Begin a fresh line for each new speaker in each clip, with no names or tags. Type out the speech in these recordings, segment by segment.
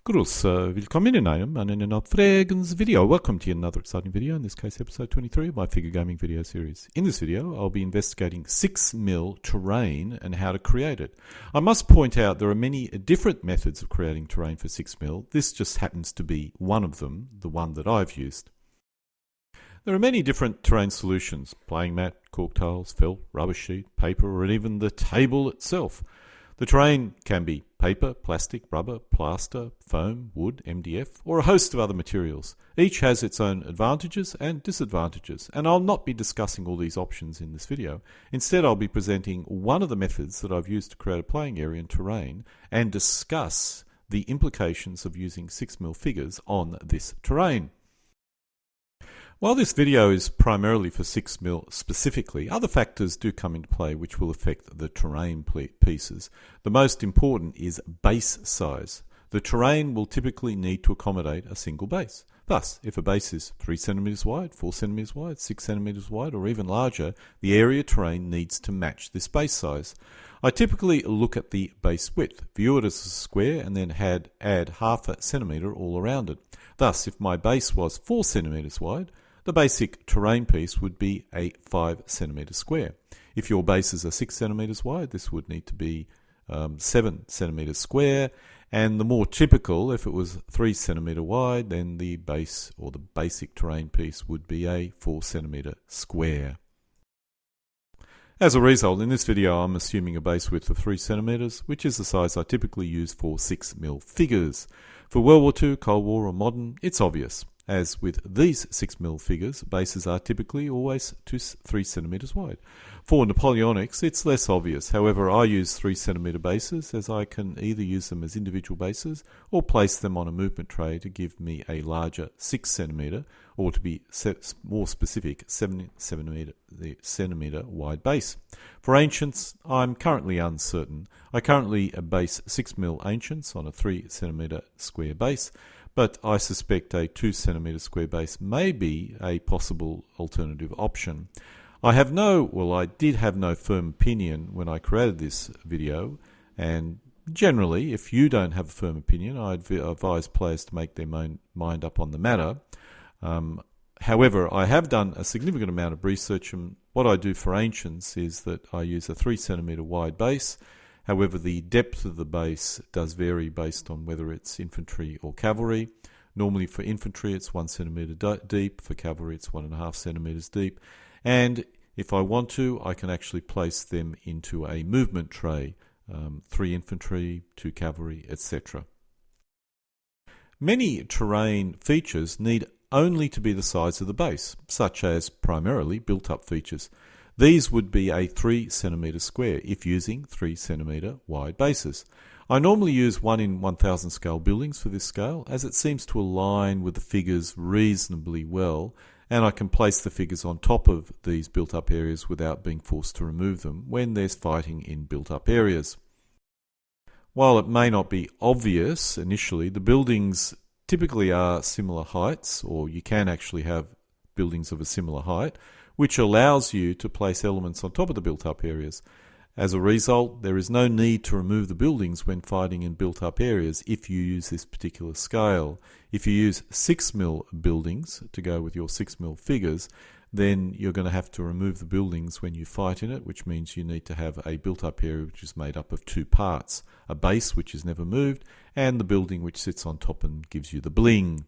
Willkommen in einem Fragens video. Welcome to another exciting video, in this case episode 23 of my figure gaming video series. In this video I'll be investigating 6mm terrain and how to create it. I must point out there are many different methods of creating terrain for 6mm. This just happens to be one of them, the one that I've used. There are many different terrain solutions: playing mat, cork tiles, felt, rubber sheet, paper, or even the table itself. The terrain can be paper, plastic, rubber, plaster, foam, wood, MDF, or a host of other materials. Each has its own advantages and disadvantages, and I'll not be discussing all these options in this video. Instead, I'll be presenting one of the methods that I've used to create a playing area and terrain and discuss the implications of using 6mm figures on this terrain. While this video is primarily for 6mm specifically, other factors do come into play which will affect the terrain pieces. The most important is base size. The terrain will typically need to accommodate a single base. Thus, if a base is 3 cm wide, 4 cm wide, 6 cm wide, or even larger, the area terrain needs to match this base size. I typically look at the base width, view it as a square, and then add half a centimetre all around it. Thus, if my base was 4 cm wide, the basic terrain piece would be a 5 cm square. If your bases are 6 cm wide, this would need to be 7 cm square, and the more typical, if it was 3 cm wide, then the base or the basic terrain piece would be a 4 cm square. As a result, in this video I'm assuming a base width of 3 cm, which is the size I typically use for 6mm figures. For World War II, Cold War, or modern, it's obvious. As with these 6mm figures, bases are typically always 3 cm wide. For Napoleonics, it's less obvious. However, I use 3 cm bases, as I can either use them as individual bases or place them on a movement tray to give me a larger 6 cm, or to be more specific, 7 cm wide base. For ancients, I'm currently uncertain. I currently base 6mm ancients on a 3 cm square base, but I suspect a 2 cm square base may be a possible alternative option. I did have no firm opinion when I created this video, and generally, if you don't have a firm opinion, I advise players to make their mind up on the matter. However, I have done a significant amount of research, and what I do for ancients is that I use a 3 cm wide base. However, the depth of the base does vary based on whether it's infantry or cavalry. Normally for infantry it's 1 cm deep, for cavalry it's 1.5 cm deep, and if I want to, I can actually place them into a movement tray, 3 infantry, 2 cavalry, etc. Many terrain features need only to be the size of the base, such as primarily built-up features. These would be a 3 cm square if using 3 cm wide bases. I normally use 1 in 1000 scale buildings for this scale, as it seems to align with the figures reasonably well, and I can place the figures on top of these built-up areas without being forced to remove them when there's fighting in built-up areas. While it may not be obvious initially, the buildings typically are similar heights, or you can actually have buildings of a similar height, which allows you to place elements on top of the built-up areas. As a result, there is no need to remove the buildings when fighting in built-up areas if you use this particular scale. If you use 6mm buildings to go with your 6mm figures, then you're going to have to remove the buildings when you fight in it, which means you need to have a built-up area which is made up of 2 parts: a base which is never moved, and the building which sits on top and gives you the bling.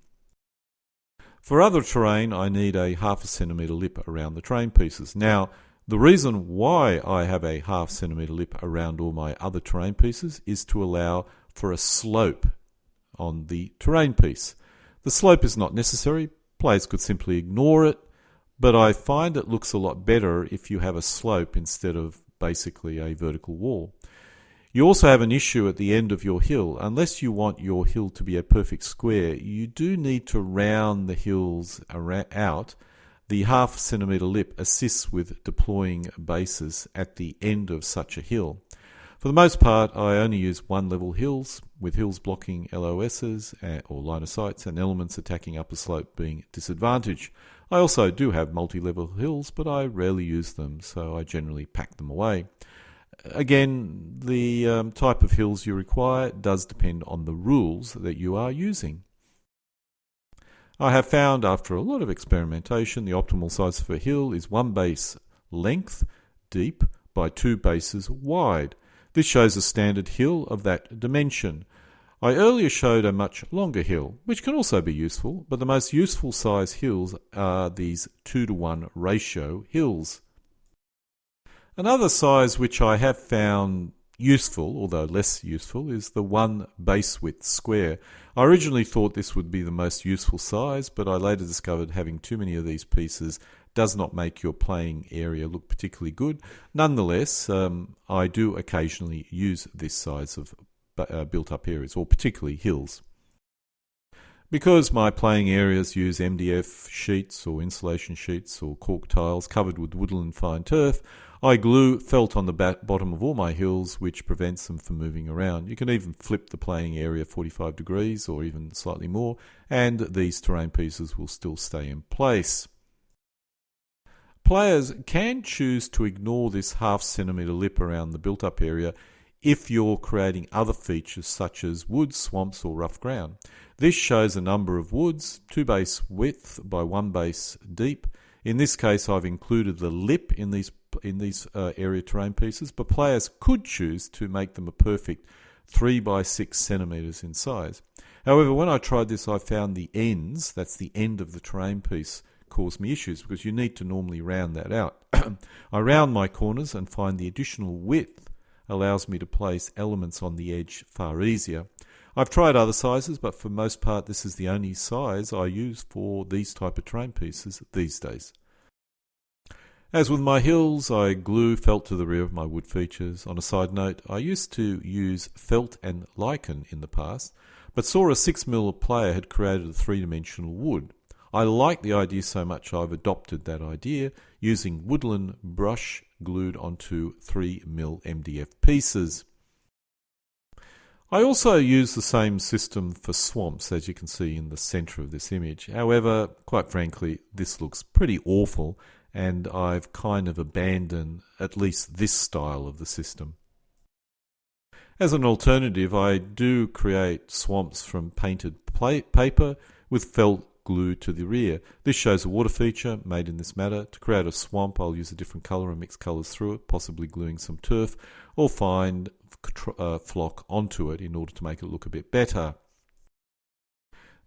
For other terrain, I need a 0.5 cm lip around the terrain pieces. Now, the reason why I have a 0.5 cm lip around all my other terrain pieces is to allow for a slope on the terrain piece. The slope is not necessary. Players could simply ignore it, but I find it looks a lot better if you have a slope instead of basically a vertical wall. You also have an issue at the end of your hill. Unless you want your hill to be a perfect square, you do need to round the hills out. The 0.5 cm lip assists with deploying bases at the end of such a hill. For the most part, I only use one-level hills, with hills blocking LOSs or line of sights, and elements attacking upper slope being disadvantaged. I also do have multi-level hills, but I rarely use them, so I generally pack them away. Again, the type of hills you require does depend on the rules that you are using. I have found, after a lot of experimentation, the optimal size for a hill is 1 base length deep by 2 bases wide. This shows a standard hill of that dimension. I earlier showed a much longer hill, which can also be useful, but the most useful size hills are these 2-to-1 ratio hills. Another size which I have found useful, although less useful, is the 1 base width square. I originally thought this would be the most useful size, but I later discovered having too many of these pieces does not make your playing area look particularly good. Nonetheless, I do occasionally use this size of built-up areas, or particularly hills. Because my playing areas use MDF sheets or insulation sheets or cork tiles covered with woodland fine turf, I glue felt on the bottom of all my hills, which prevents them from moving around. You can even flip the playing area 45 degrees or even slightly more, and these terrain pieces will still stay in place. Players can choose to ignore this ½ centimetre lip around the built-up area if you're creating other features such as woods, swamps or rough ground. This shows a number of woods, 2 base width by 1 base deep. In this case, I've included the lip in these area terrain pieces, but players could choose to make them a perfect 3 by 6 centimetres in size. However, when I tried this, I found the ends, that's the end of the terrain piece, caused me issues because you need to normally round that out. I round my corners and find the additional width allows me to place elements on the edge far easier. I've tried other sizes, but for most part this is the only size I use for these type of terrain pieces these days. As with my hills, I glue felt to the rear of my wood features. On a side note, I used to use felt and lichen in the past, but saw a 6mm player had created a 3-dimensional wood. I like the idea so much I've adopted that idea, using woodland brush glued onto 3mm MDF pieces. I also use the same system for swamps, as you can see in the centre of this image. However, quite frankly, this looks pretty awful, and I've kind of abandoned at least this style of the system. As an alternative, I do create swamps from painted paper with felt glued to the rear. This shows a water feature made in this manner. To create a swamp, I'll use a different colour and mix colours through it, possibly gluing some turf, or find flock onto it in order to make it look a bit better.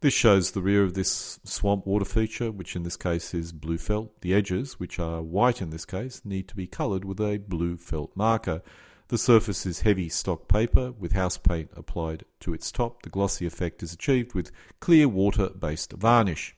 This shows the rear of this swamp water feature, which in this case is blue felt. The edges, which are white in this case, need to be coloured with a blue felt marker. The surface is heavy stock paper with house paint applied to its top. The glossy effect is achieved with clear water-based varnish.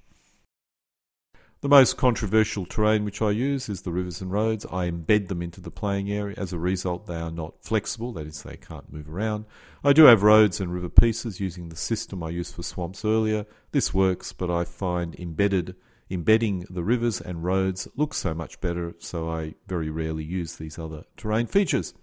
The most controversial terrain which I use is the rivers and roads. I embed them into the playing area. As a result, they are not flexible, that is, they can't move around. I do have roads and river pieces using the system I used for swamps earlier. This works, but I find embedding the rivers and roads looks so much better, so I very rarely use these other terrain features.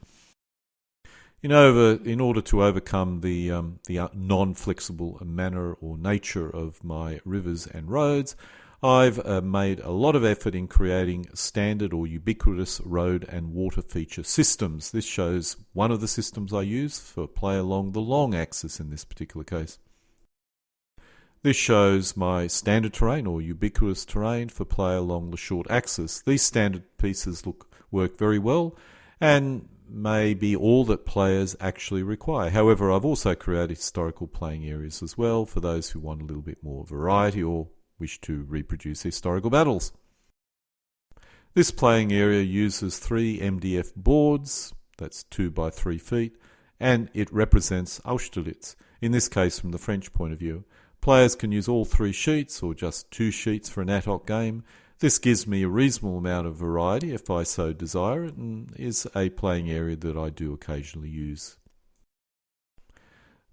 In order to overcome the non-flexible manner or nature of my rivers and roads, I've made a lot of effort in creating standard or ubiquitous road and water feature systems. This shows one of the systems I use for play along the long axis in this particular case. This shows my standard terrain or ubiquitous terrain for play along the short axis. These standard pieces work very well and may be all that players actually require. However, I've also created historical playing areas as well for those who want a little bit more variety or wish to reproduce historical battles. This playing area uses 3 MDF boards, that's 2 by 3 feet, and it represents Austerlitz, in this case from the French point of view. Players can use all 3 sheets or just 2 sheets for an ad hoc game. This gives me a reasonable amount of variety if I so desire it, and is a playing area that I do occasionally use.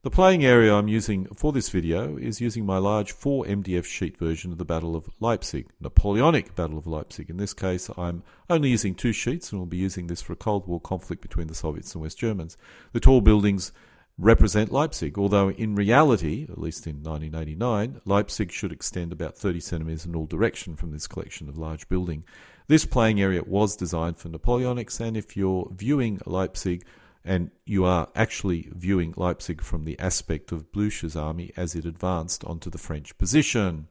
The playing area I'm using for this video is using my large 4 MDF sheet version of the Battle of Leipzig, Napoleonic Battle of Leipzig. In this case, I'm only using 2 sheets and will be using this for a Cold War conflict between the Soviets and West Germans. The tall buildings represent Leipzig, although in reality, at least in 1989, Leipzig should extend about 30 centimetres in all direction from this collection of large building. This playing area was designed for Napoleonics, and if you're viewing Leipzig, and you are actually viewing Leipzig from the aspect of Blucher's army as it advanced onto the French position.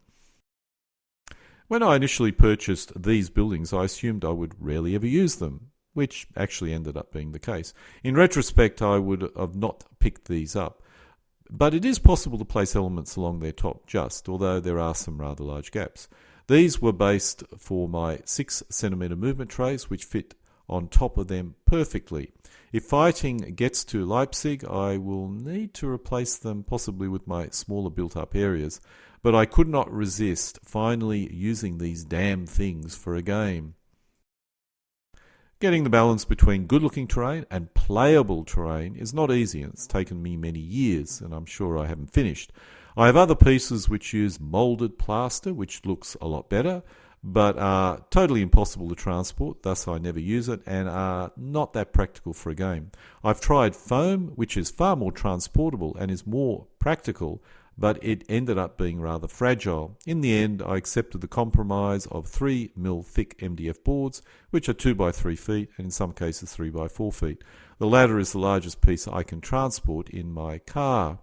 When I initially purchased these buildings, I assumed I would rarely ever use them, which actually ended up being the case. In retrospect, I would have not picked these up, but it is possible to place elements along their top just, although there are some rather large gaps. These were based for my 6 centimetre movement trays, which fit on top of them perfectly. If fighting gets to Leipzig, I will need to replace them possibly with my smaller built-up areas, but I could not resist finally using these damn things for a game. Getting the balance between good-looking terrain and playable terrain is not easy, and it's taken me many years, and I'm sure I haven't finished. I have other pieces which use moulded plaster, which looks a lot better, but are totally impossible to transport, thus I never use it, and are not that practical for a game. I've tried foam, which is far more transportable and is more practical, but it ended up being rather fragile. In the end, I accepted the compromise of 3mm thick MDF boards, which are 2 by 3 feet, and in some cases 3 by 4 feet. The latter is the largest piece I can transport in my car.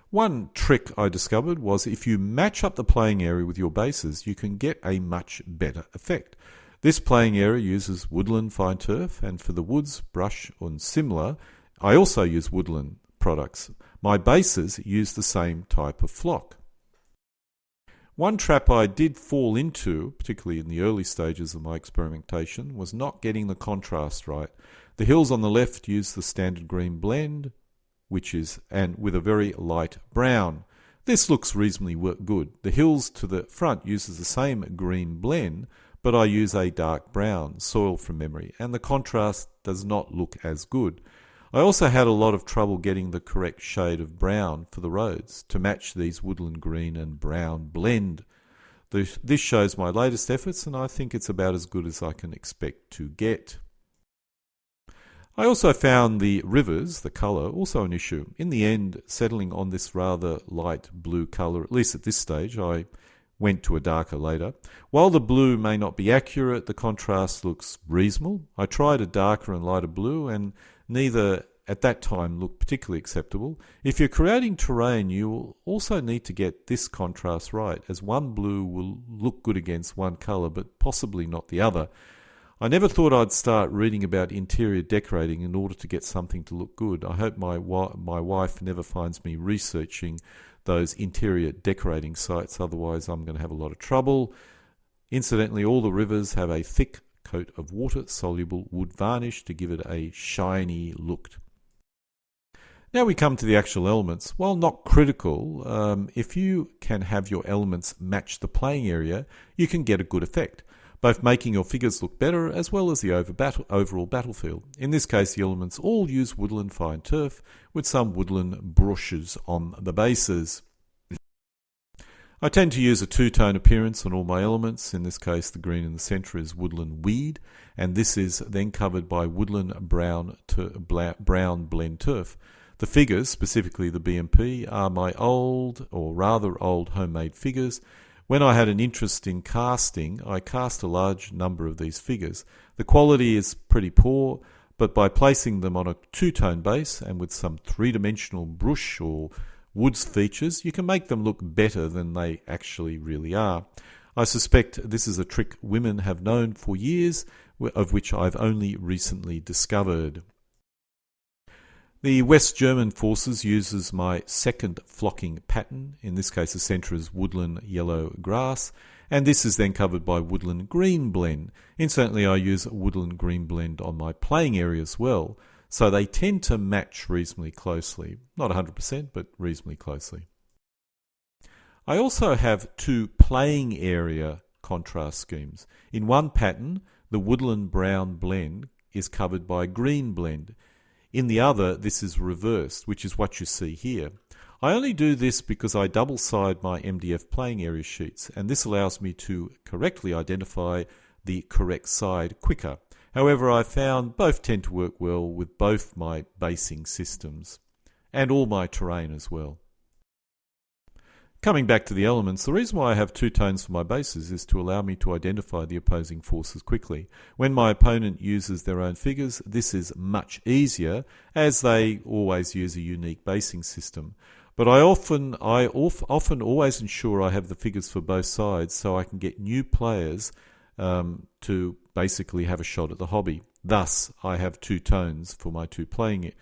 One trick I discovered was if you match up the playing area with your bases, you can get a much better effect. This playing area uses woodland fine turf, and for the woods, brush and similar, I also use woodland products. My bases use the same type of flock. One trap I did fall into, particularly in the early stages of my experimentation, was not getting the contrast right. The hills on the left use the standard green blend, and with a very light brown. This looks reasonably good. The hills to the front uses the same green blend, but I use a dark brown, soil from memory, and the contrast does not look as good. I also had a lot of trouble getting the correct shade of brown for the roads to match these woodland green and brown blend. This shows my latest efforts, and I think it's about as good as I can expect to get. I also found the rivers, the colour, also an issue. In the end, settling on this rather light blue colour, at least at this stage, I went to a darker later. While the blue may not be accurate, the contrast looks reasonable. I tried a darker and lighter blue, and neither at that time looked particularly acceptable. If you're creating terrain, you will also need to get this contrast right, as one blue will look good against one colour, but possibly not the other. I never thought I'd start reading about interior decorating in order to get something to look good. I hope my wife never finds me researching those interior decorating sites, otherwise I'm going to have a lot of trouble. Incidentally, all the rivers have a thick coat of water-soluble wood varnish to give it a shiny look. Now we come to the actual elements. While not critical, if you can have your elements match the playing area, you can get a good effect, both making your figures look better as well as the overall battlefield. In this case, the elements all use woodland fine turf with some woodland brushes on the bases. I tend to use a two-tone appearance on all my elements. In this case, the green in the centre is woodland weed, and this is then covered by woodland brown blend turf. The figures, specifically the BMP, are my old, or rather old, homemade figures. When I had an interest in casting, I cast a large number of these figures. The quality is pretty poor, but by placing them on a two-tone base and with some three-dimensional brush or woods features, you can make them look better than they actually really are. I suspect this is a trick women have known for years, of which I've only recently discovered. The West German forces uses my second flocking pattern. In this case, the centre is woodland yellow grass, and this is then covered by woodland green blend. Incidentally, I use woodland green blend on my playing area as well, so they tend to match reasonably closely. Not 100%, but reasonably closely. I also have two playing area contrast schemes. In one pattern, the woodland brown blend is covered by green blend. In the other, this is reversed, which is what you see here. I only do this because I double-side my MDF playing area sheets, and this allows me to correctly identify the correct side quicker. However, I found both tend to work well with both my basing systems and all my terrain as well. Coming back to the elements, the reason why I have two tones for my bases is to allow me to identify the opposing forces quickly. When my opponent uses their own figures, this is much easier as they always use a unique basing system. But I often always ensure I have the figures for both sides so I can get new players to basically have a shot at the hobby. Thus, I have two tones for my two playing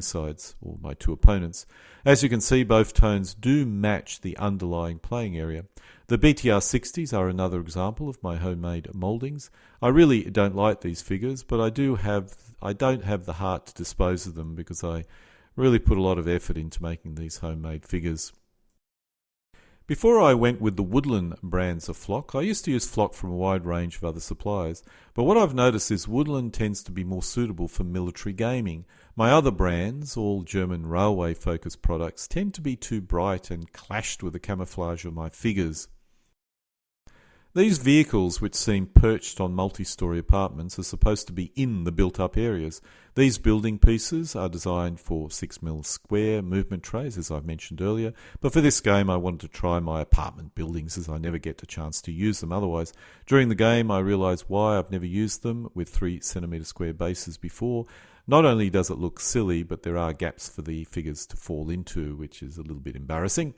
sides, or my two opponents. As you can see, both tones do match the underlying playing area. The BTR60s are another example of my homemade mouldings. I really don't like these figures, but I don't have the heart to dispose of them because I really put a lot of effort into making these homemade figures. Before I went with the Woodland brands of flock, I used to use flock from a wide range of other suppliers, but what I've noticed is Woodland tends to be more suitable for military gaming. My other brands, all German railway-focused products, tend to be too bright and clashed with the camouflage of my figures. These vehicles, which seem perched on multi-storey apartments, are supposed to be in the built-up areas. These building pieces are designed for 6mm square movement trays, as I've mentioned earlier, but for this game I wanted to try my apartment buildings as I never get a chance to use them otherwise. During the game I realised why I've never used them with 3cm square bases before. Not only does it look silly, but there are gaps for the figures to fall into, which is a little bit embarrassing.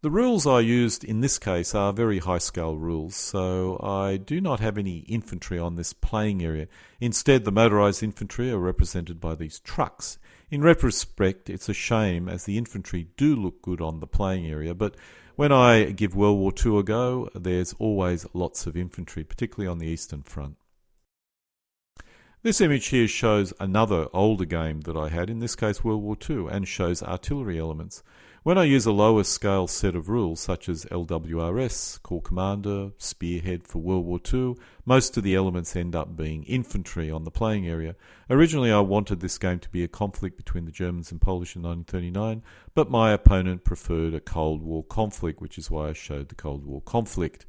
The rules I used in this case are very high-scale rules, so I do not have any infantry on this playing area. Instead, the motorised infantry are represented by these trucks. In retrospect, it's a shame as the infantry do look good on the playing area, but when I give World War II a go, there's always lots of infantry, particularly on the Eastern Front. This image here shows another older game that I had, in this case World War II, and shows artillery elements. When I use a lower scale set of rules such as LWRS, Corps Commander, Spearhead for World War II, most of the elements end up being infantry on the playing area. Originally I wanted this game to be a conflict between the Germans and Polish in 1939, but my opponent preferred a Cold War conflict, which is why I showed the Cold War conflict.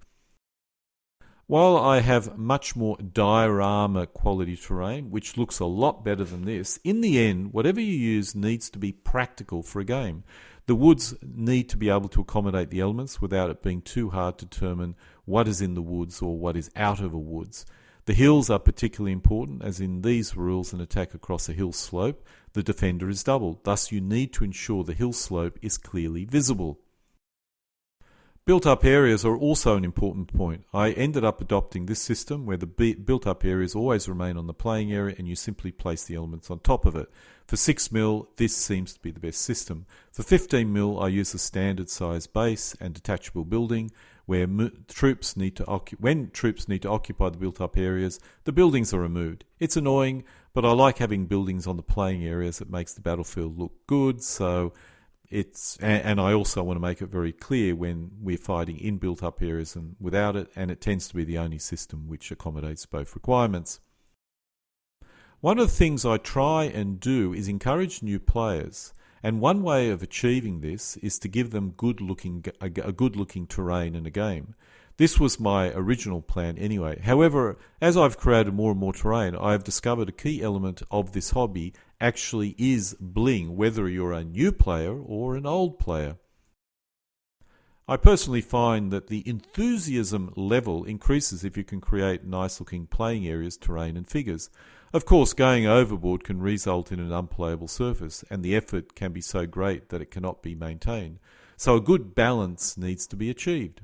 While I have much more diorama quality terrain, which looks a lot better than this, in the end, whatever you use needs to be practical for a game. The woods need to be able to accommodate the elements without it being too hard to determine what is in the woods or what is out of a woods. The hills are particularly important, as in these rules an attack across a hill slope, the defender is doubled. Thus you need to ensure the hill slope is clearly visible. Built-up areas are also an important point. I ended up adopting this system where the built-up areas always remain on the playing area and you simply place the elements on top of it. For 6mm, this seems to be the best system. For 15mm, I use a standard size base and detachable building where when troops need to occupy the built-up areas, the buildings are removed. It's annoying, but I like having buildings on the playing areas. It makes the battlefield look good, and I also want to make it very clear when we're fighting in built-up areas and without it, and it tends to be the only system which accommodates both requirements. One of the things I try and do is encourage new players, and one way of achieving this is to give them a good-looking terrain in a game. This was my original plan anyway. However, as I've created more and more terrain, I have discovered a key element of this hobby actually is bling, whether you're a new player or an old player. I personally find that the enthusiasm level increases if you can create nice-looking playing areas, terrain and figures. Of course, going overboard can result in an unplayable surface, and the effort can be so great that it cannot be maintained. So a good balance needs to be achieved.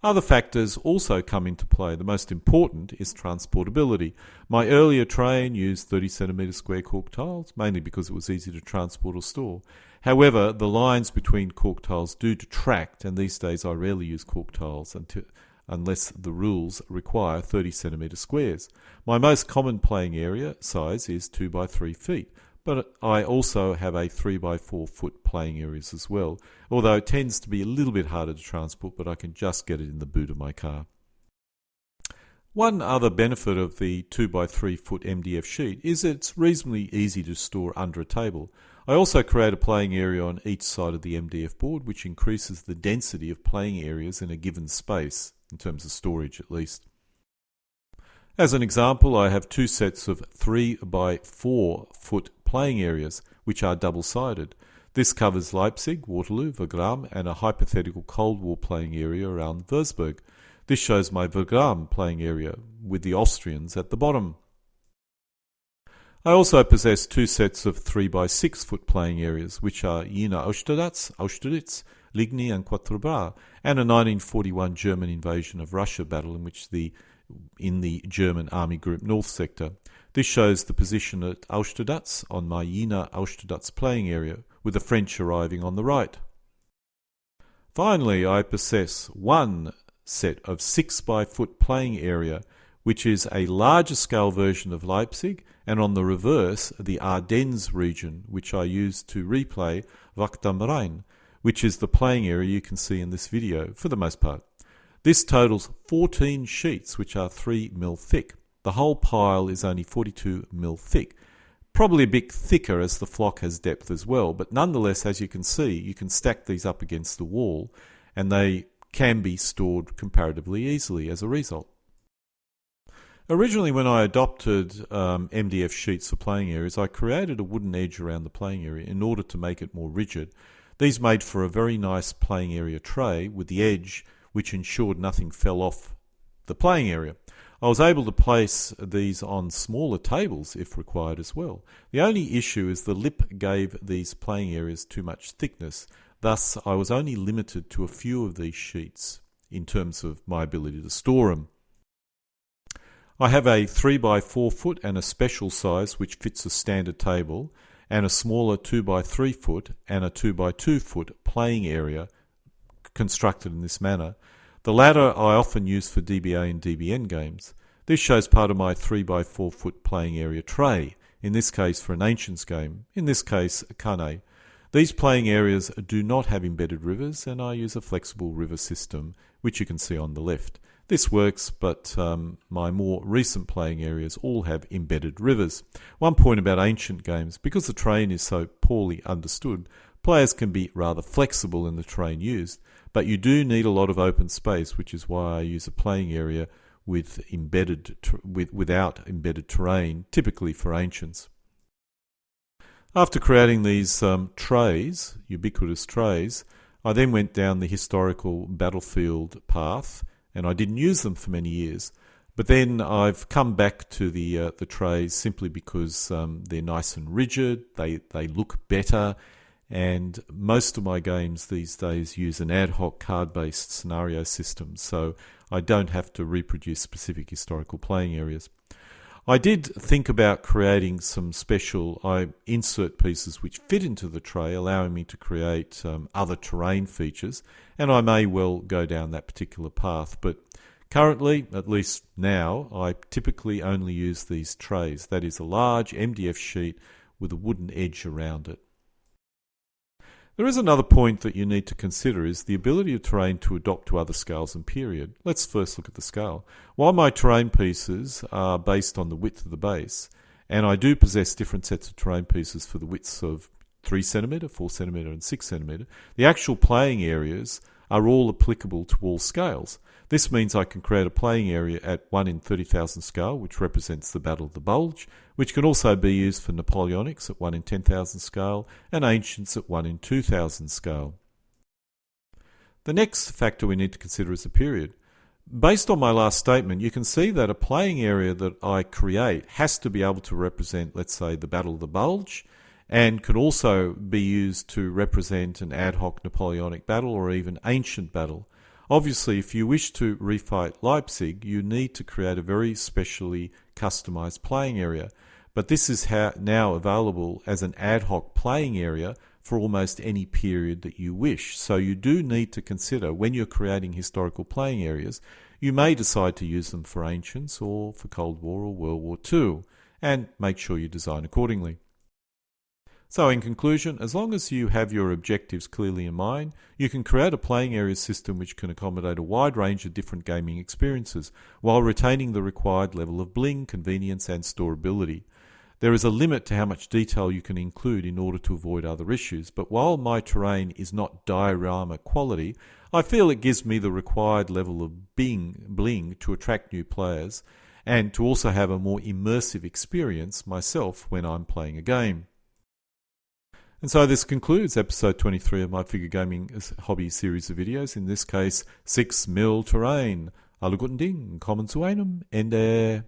Other factors also come into play. The most important is transportability. My earlier train used 30cm square cork tiles, mainly because it was easy to transport or store. However, the lines between cork tiles do detract, and these days I rarely use cork tiles unless the rules require 30cm squares. My most common playing area size is 2 by 3 feet. But I also have a 3 by 4 foot playing areas as well, although it tends to be a little bit harder to transport, but I can just get it in the boot of my car. One other benefit of the 2 by 3 foot MDF sheet is it's reasonably easy to store under a table. I also create a playing area on each side of the MDF board, which increases the density of playing areas in a given space, in terms of storage at least. As an example, I have two sets of 3 by 4 foot playing areas, which are double-sided. This covers Leipzig, Waterloo, Wagram, and a hypothetical Cold War playing area around Würzburg. This shows my Wagram playing area, with the Austrians at the bottom. I also possess two sets of 3 by 6 foot playing areas, which are Jena Austerlitz, Ligny and Quatre Bras, and a 1941 German invasion of Russia battle in the German Army Group North sector. This shows the position at Austerlitz on my Jena Austerlitz playing area, with the French arriving on the right. Finally, I possess one set of 6 by foot playing area, which is a larger scale version of Leipzig, and on the reverse, the Ardennes region, which I use to replay Wacht am Rhein, which is the playing area you can see in this video for the most part. This totals 14 sheets, which are 3 mil thick. The whole pile is only 42 mil thick. Probably a bit thicker as the flock has depth as well, but nonetheless, as you can see, you can stack these up against the wall, and they can be stored comparatively easily as a result. Originally, when I adopted MDF sheets for playing areas, I created a wooden edge around the playing area in order to make it more rigid. These made for a very nice playing area tray with the edge, which ensured nothing fell off the playing area. I was able to place these on smaller tables if required as well. The only issue is the lip gave these playing areas too much thickness. Thus, I was only limited to a few of these sheets in terms of my ability to store them. I have a 3 by 4 foot and a special size which fits a standard table, and a smaller 2 by 3 foot and a 2 by 2 foot playing area constructed in this manner. The latter I often use for DBA and DBN games. This shows part of my 3 by 4 foot playing area tray, in this case for an Ancients game, in this case a Cane. These playing areas do not have embedded rivers, and I use a flexible river system, which you can see on the left. This works, but my more recent playing areas all have embedded rivers. One point about ancient games, because the terrain is so poorly understood, players can be rather flexible in the terrain used, but you do need a lot of open space, which is why I use a playing area without embedded terrain, typically for ancients. After creating these trays, ubiquitous trays, I then went down the historical battlefield path, and I didn't use them for many years. But then I've come back to the trays simply because they're nice and rigid, they look better, and most of my games these days use an ad hoc card-based scenario system, so I don't have to reproduce specific historical playing areas. I did think about creating some special insert pieces which fit into the tray, allowing me to create other terrain features, and I may well go down that particular path. But currently, at least now, I typically only use these trays. That is a large MDF sheet with a wooden edge around it. There is another point that you need to consider is the ability of terrain to adapt to other scales and period. Let's first look at the scale. While my terrain pieces are based on the width of the base, and I do possess different sets of terrain pieces for the widths of 3 cm, 4 cm and 6 cm, the actual playing areas are all applicable to all scales. This means I can create a playing area at 1 in 30,000 scale, which represents the Battle of the Bulge, which can also be used for Napoleonics at 1 in 10,000 scale and Ancients at 1 in 2,000 scale. The next factor we need to consider is the period. Based on my last statement, you can see that a playing area that I create has to be able to represent, let's say, the Battle of the Bulge, and can also be used to represent an ad hoc Napoleonic battle or even ancient battle. Obviously, if you wish to refight Leipzig, you need to create a very specially customized playing area. But this is now available as an ad hoc playing area for almost any period that you wish. So you do need to consider when you're creating historical playing areas, you may decide to use them for Ancients or for Cold War or World War II, and make sure you design accordingly. So in conclusion, as long as you have your objectives clearly in mind, you can create a playing area system which can accommodate a wide range of different gaming experiences while retaining the required level of bling, convenience and storability. There is a limit to how much detail you can include in order to avoid other issues, but while my terrain is not diorama quality, I feel it gives me the required level of bling to attract new players, and to also have a more immersive experience myself when I'm playing a game. And so this concludes episode 23 of my figure gaming hobby series of videos, in this case 6 mil terrain. Alle guten Ding, kommen zu einem Ende.